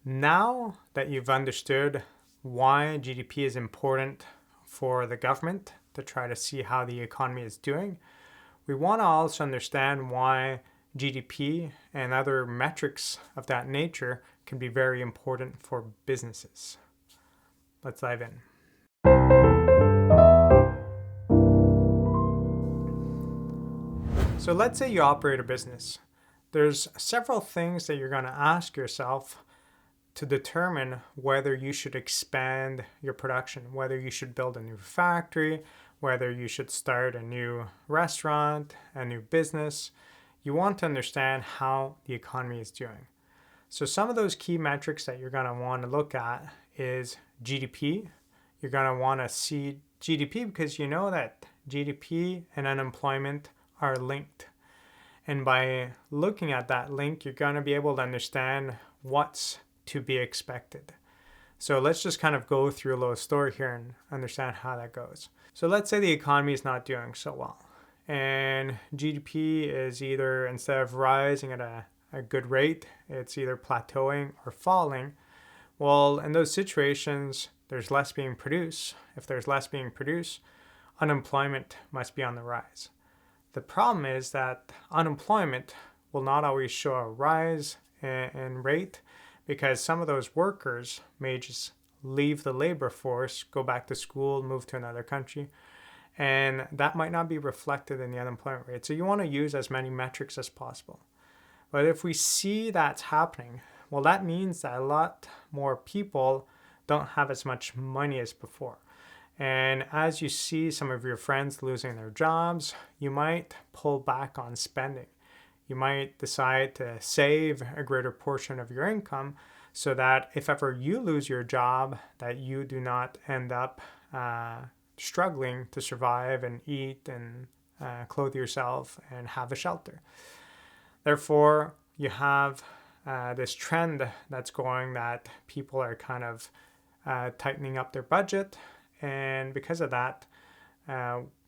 Now that you've understood why GDP is important for the government to try to see how the economy is doing, we want to also understand why GDP and other metrics of that nature can be very important for businesses. Let's dive in. So let's say you operate a business. There's several things that you're going to ask yourself to determine whether you should expand your production, whether you should build a new factory, whether you should start a new restaurant, a new business. You want to understand how the economy is doing. So some of those key metrics that you're going to want to look at is GDP. You're going to want to see GDP because you know that GDP and unemployment are linked. And by looking at that link, you're going to be able to understand what's to be expected. So let's just kind of go through a little story here and understand how that goes. So let's say the economy is not doing so well. And GDP is either, instead of rising at a good rate, it's either plateauing or falling. Well, in those situations, there's less being produced. If there's less being produced, unemployment must be on the rise. The problem is that unemployment will not always show a rise in rate because some of those workers may just leave the labor force, go back to school, move to another country, and that might not be reflected in the unemployment rate. So you want to use as many metrics as possible. But if we see that's happening, well, that means that a lot more people don't have as much money as before. And as you see some of your friends losing their jobs, you might pull back on spending. You might decide to save a greater portion of your income so that if ever you lose your job, that you do not end up struggling to survive and eat and clothe yourself and have a shelter. Therefore, you have this trend that's going that people are kind of tightening up their budget. And because of that,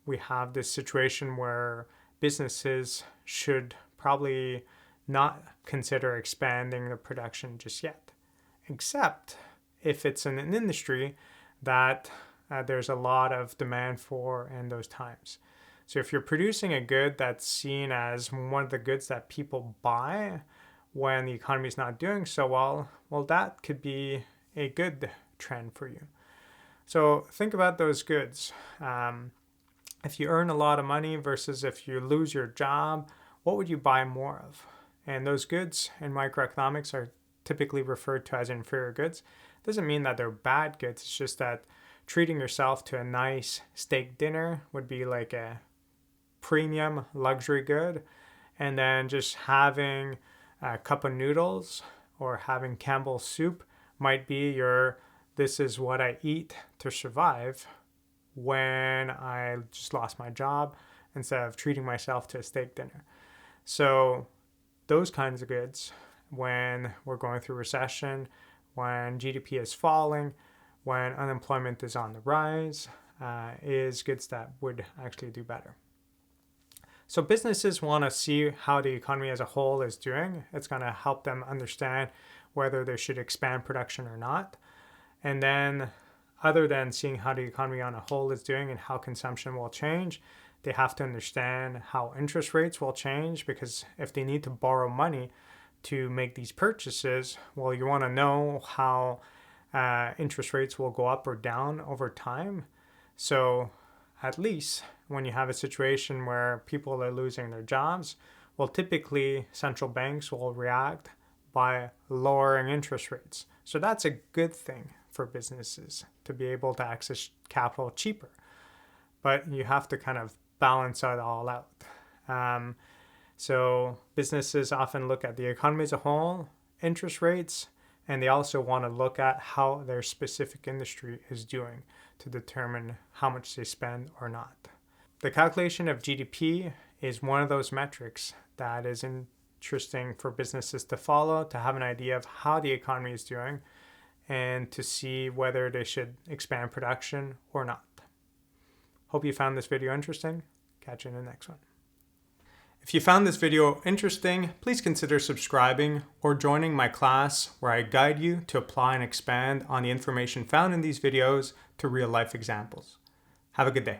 we have this situation where businesses should probably not consider expanding the production just yet, except if it's in an industry that there's a lot of demand for in those times. So if you're producing a good that's seen as one of the goods that people buy when the economy is not doing so well, that could be a good trend for you. So think about those goods. If you earn a lot of money versus if you lose your job, what would you buy more of? And those goods in microeconomics are typically referred to as inferior goods. Doesn't mean that they're bad goods. It's just that treating yourself to a nice steak dinner would be like a premium luxury good. And then just having a cup of noodles or having Campbell's soup might be your this is what I eat to survive when I just lost my job instead of treating myself to a steak dinner. So those kinds of goods, when we're going through recession, when GDP is falling, when unemployment is on the rise, is goods that would actually do better. So businesses want to see how the economy as a whole is doing. It's going to help them understand whether they should expand production or not. And then other than seeing how the economy on a whole is doing and how consumption will change, they have to understand how interest rates will change, because if they need to borrow money to make these purchases, well, you want to know how interest rates will go up or down over time. So at least when you have a situation where people are losing their jobs, well, typically central banks will react by lowering interest rates. So that's a good thing for businesses to be able to access capital cheaper. But you have to kind of balance it all out. So businesses often look at the economy as a whole, interest rates, and they also want to look at how their specific industry is doing to determine how much they spend or not. The calculation of GDP is one of those metrics that is interesting for businesses to follow, to have an idea of how the economy is doing, and to see whether they should expand production or not. Hope you found this video interesting. Catch you in the next one. If you found this video interesting, please consider subscribing or joining my class where I guide you to apply and expand on the information found in these videos to real-life examples. Have a good day.